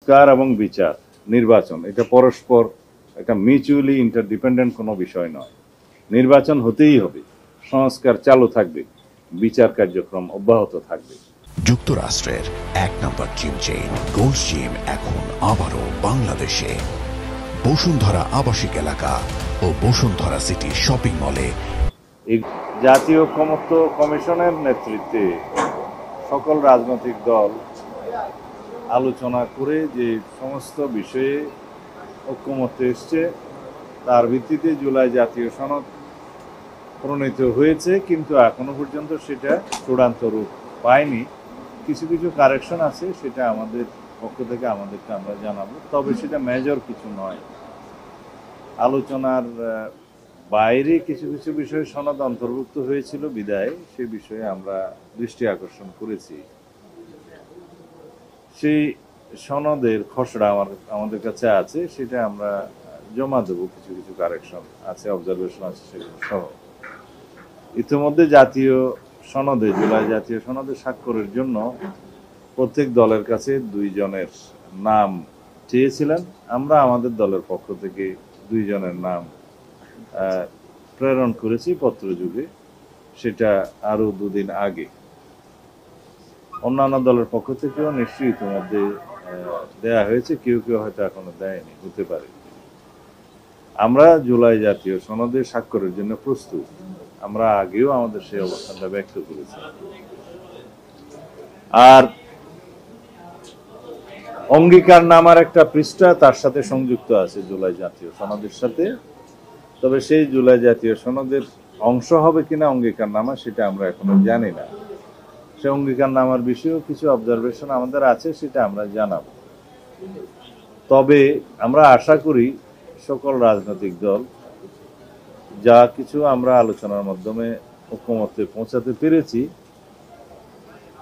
সংস্কার এবং বিচার, নির্বাচন, এটা পরস্পর একটা মিউচুয়ালি ইন্টারডিপেন্ডেন্ট কোনো বিষয় নয়। নির্বাচন হতেই হবে, সংস্কার চালু থাকবে, বিচার কার্যক্রম অব্যাহত থাকবে। যুক্তরাষ্ট্রের এক নম্বর জিম চেইন গোল্ডস জিম এখন আবারও বাংলাদেশে। বসুন্ধরা আবাসিক এলাকা ও বসুন্ধরা সিটি শপিং মলে। এই জাতীয় ঐকমত্য কমিশনের নেতৃত্বে সকল রাজনৈতিক দল আলোচনা করে যে সমস্ত বিষয়ে ঐকমত্যে এসছে, তার ভিত্তিতে জুলাই জাতীয় সনদ প্রণীত হয়েছে, কিন্তু এখনো পর্যন্ত সেটা চূড়ান্ত রূপ পায়নি। কিছু কিছু কারেকশন আছে, সেটা আমাদের পক্ষ থেকে আমাদেরকে আমরা জানাবো, তবে সেটা মেজর কিছু নয়। আলোচনার বাইরে কিছু কিছু বিষয়ে সনদ অন্তর্ভুক্ত হয়েছিল বিদায় সেই বিষয়ে আমরা দৃষ্টি আকর্ষণ করেছি। সেই সনদের খসড়া আমাদের কাছে আছে, সেটা আমরা জমা দেবো। কিছু কিছু কারেকশন আছে, অবজারভেশন আছে, সেগুলো সহ। ইতিমধ্যে জাতীয় সনদে, জুলাই জাতীয় সনদে স্বাক্ষরের জন্য প্রত্যেক দলের কাছে 2 জনের নাম চেয়েছিলেন। আমরা আমাদের দলের পক্ষ থেকে 2 জনের নাম প্রেরণ করেছি পত্রযুগে, সেটা আরো 2 দিন আগে। অন্যান্য দলের পক্ষ থেকেও নিশ্চয়ই ইতিমধ্যে দেয়া হয়েছে, কেউ কেউ হয়তো এখনো দেয়নি, হতে পারে। আমরা জুলাই জাতীয় সনদে স্বাক্ষরের জন্য প্রস্তুত। আমরা আগেও আমাদের সেই অবস্থানটা ব্যক্ত করেছি। আর অঙ্গীকারনামার একটা পৃষ্ঠা তার সাথে সংযুক্ত আছে জুলাই জাতীয় সনদের সাথে, তবে সেই জুলাই জাতীয় সনদের অংশ হবে কিনা অঙ্গীকারনামা, সেটা আমরা এখনো জানি না। সে অঙ্গীকারনামার বিষয়েও কিছু অবজারভেশন আমাদের আছে, সেটা আমরা জানাবো। তবে আমরা আশা করি সকল রাজনৈতিক দল যা কিছু আমরা আলোচনার মাধ্যমে ঐকমত্যে পৌঁছাতে পেরেছি,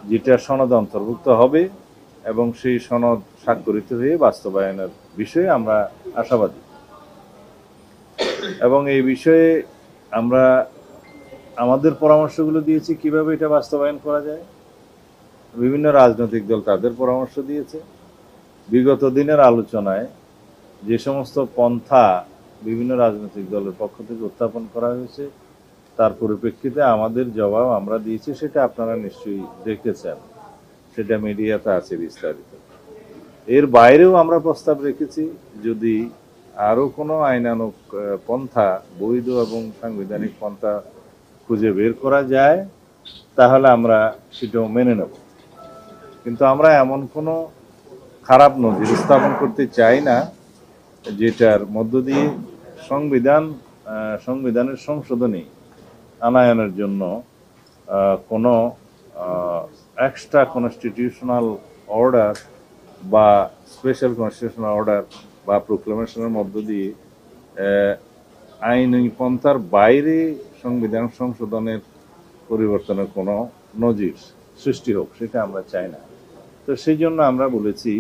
যেটা সনদ অন্তর্ভুক্ত হবে এবং সেই সনদ স্বাক্ষরিত হয়ে বাস্তবায়নের বিষয়ে আমরা আশাবাদী। এবং এই বিষয়ে আমরা আমাদের পরামর্শগুলো দিয়েছি কিভাবে এটা বাস্তবায়ন করা যায়। বিভিন্ন রাজনৈতিক দল তাদের পরামর্শ দিয়েছে। বিগত দিনের আলোচনায় যে সমস্ত পন্থা বিভিন্ন রাজনৈতিক দলের পক্ষ থেকে উত্থাপন করা হয়েছে, তার পরিপ্রেক্ষিতে আমাদের জবাব আমরা দিয়েছি, সেটা আপনারা নিশ্চয়ই দেখেছেন, সেটা মিডিয়াতে আছে বিস্তারিত। এর বাইরেও আমরা প্রস্তাব রেখেছি, যদি আরও কোনো আইনানুগ পন্থা, বৈধ এবং সাংবিধানিক পন্থা খুঁজে বের করা যায়, তাহলে আমরা সেটাও মেনে নেব। কিন্তু আমরা এমন কোনো খারাপ নজির স্থাপন করতে চাই না, যেটার মধ্য দিয়ে সংবিধানের সংশোধনী আনায়নের জন্য কোনো এক্সট্রা কনস্টিটিউশনাল অর্ডার বা স্পেশাল কনস্টিটিউশনাল অর্ডার বা প্রোক্লামেশনের মধ্য দিয়ে আইনি পন্থার বাইরে সংবিধান সংশোধনের পরিবর্তনের কোনো নজির সৃষ্টি হোক, সেটা আমরা চাই না। তো সেই জন্য আমরা বলেছি,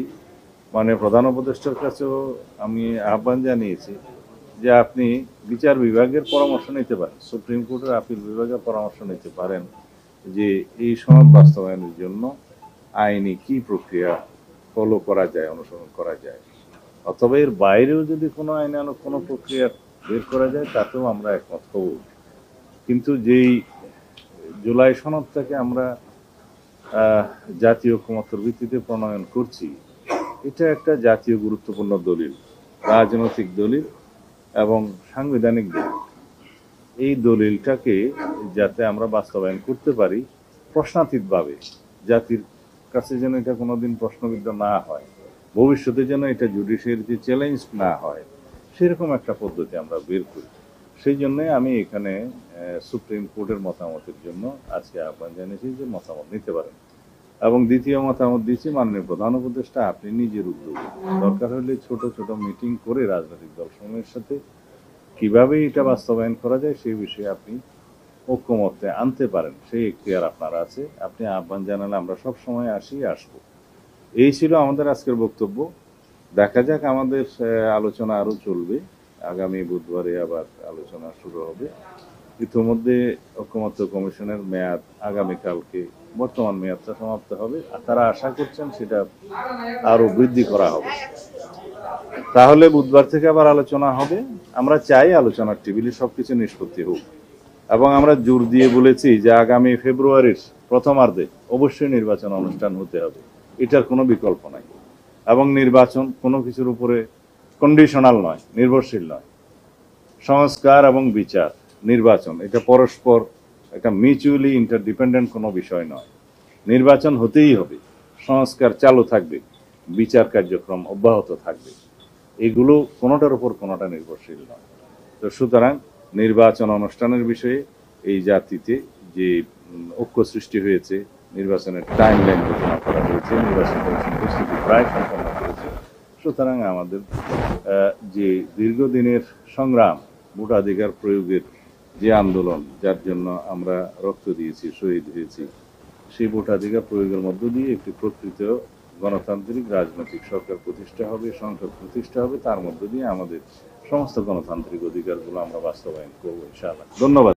মানে প্রধান উপদেষ্টার কাছেও আমি আহ্বান জানিয়েছি যে আপনি বিচার বিভাগের পরামর্শ নিতে পারেন, সুপ্রিম কোর্টের আপিল বিভাগের পরামর্শ নিতে পারেন যে এই সনদ বাস্তবায়নের জন্য আইনি কি প্রক্রিয়া ফলো করা যায়, অনুসরণ করা যায়, অথবা এর বাইরেও যদি কোনো আইনানুগ কোনো প্রক্রিয়া বের করা যায়, তাতেও আমরা একমত হব। কিন্তু যেই জুলাই সনদটাকে আমরা জাতীয় ঐকমত্যের ভিত্তিতে প্রণয়ন করছি, এটা একটা জাতীয় গুরুত্বপূর্ণ দলিল, রাজনৈতিক দলিল এবং সাংবিধানিক দলিল। এই দলিলটাকে যাতে আমরা বাস্তবায়ন করতে পারি প্রশ্নাতীতভাবে, জাতির কাছে যেন এটা কোনোদিন প্রশ্নবিদ্ধ না হয়, ভবিষ্যতে যেন এটা জুডিশিয়ারিতে চ্যালেঞ্জ না হয়, সেরকম একটা পদ্ধতি আমরা বের করি। সেই জন্যে আমি এখানে সুপ্রিম কোর্টের মতামতের জন্য আজকে আহ্বান জানিয়েছি যে মতামত নিতে পারেন। এবং দ্বিতীয় মতামত দিচ্ছি, মাননীয় প্রধান উপদেষ্টা আপনি নিজের উদ্যোগে দরকার হলে ছোট ছোট মিটিং করে রাজনৈতিক দলসমূহের সাথে কিভাবে এটা বাস্তবায়ন করা যায় সেই বিষয়ে আপনি ঐকমত্যে আনতে পারেন, সেই এখতিয়ার আপনার আছে। আপনি আহ্বান জানালে আমরা সব সময় আসবো। এই ছিল আমাদের আজকের বক্তব্য। দেখা যাক, আমাদের আলোচনা আরও চলবে। আগামী বুধবারে আবার আলোচনা শুরু হবে। ইতিমধ্যে ঐকমত্য কমিশনের মেয়াদ আগামীকালকে বর্তমান মেয়াদটা সমাপ্ত হবে, আর তারা আশা করছেন সেটা আরো বৃদ্ধি করা হবে। তাহলে বুধবার থেকে আবার আলোচনা হবে। আমরা চাই আলোচনার টেবিলে সবকিছু নিষ্পত্তি হোক, এবং আমরা জোর দিয়ে বলেছি যে আগামী ফেব্রুয়ারির প্রথমার্ধে অবশ্যই নির্বাচন অনুষ্ঠান হতে হবে, এটার কোনো বিকল্প নাই। এবং নির্বাচন কোনো কিছুর উপরে কন্ডিশনাল নয়, নির্ভরশীল নয়। সংস্কার এবং বিচার, নির্বাচন, এটা পরস্পর একটা মিউচুয়ালি ইন্টারডিপেন্ডেন্ট কোনো বিষয় নয়। নির্বাচন হতেই হবে, সংস্কার চালু থাকবে, বিচার কার্যক্রম অব্যাহত থাকবে। এগুলো কোনোটার উপর কোনোটা নির্ভরশীল নয়। তো সুতরাং নির্বাচন অনুষ্ঠানের বিষয়ে এই জাতিতে যে ঐক্য সৃষ্টি হয়েছে, নির্বাচনের টাইম লাইন ঘোষণা করা হয়েছে, নির্বাচন কমিশন প্রস্তুতি প্রায় সম্পন্ন করেছে। সুতরাং আমাদের যে দীর্ঘদিনের সংগ্রাম, ভোটাধিকার প্রয়োগের যে আন্দোলন, যার জন্য আমরা রক্ত দিয়েছি, শহীদ হয়েছি, সেই ভোটাধিকার প্রয়োগের মধ্য দিয়ে একটি প্রকৃত গণতান্ত্রিক রাজনৈতিক সরকার প্রতিষ্ঠা হবে, সংসদ প্রতিষ্ঠা হবে, তার মধ্য দিয়ে আমাদের সমস্ত গণতান্ত্রিক অধিকারগুলো আমরা বাস্তবায়ন করবো ইনশাআল্লাহ। ধন্যবাদ।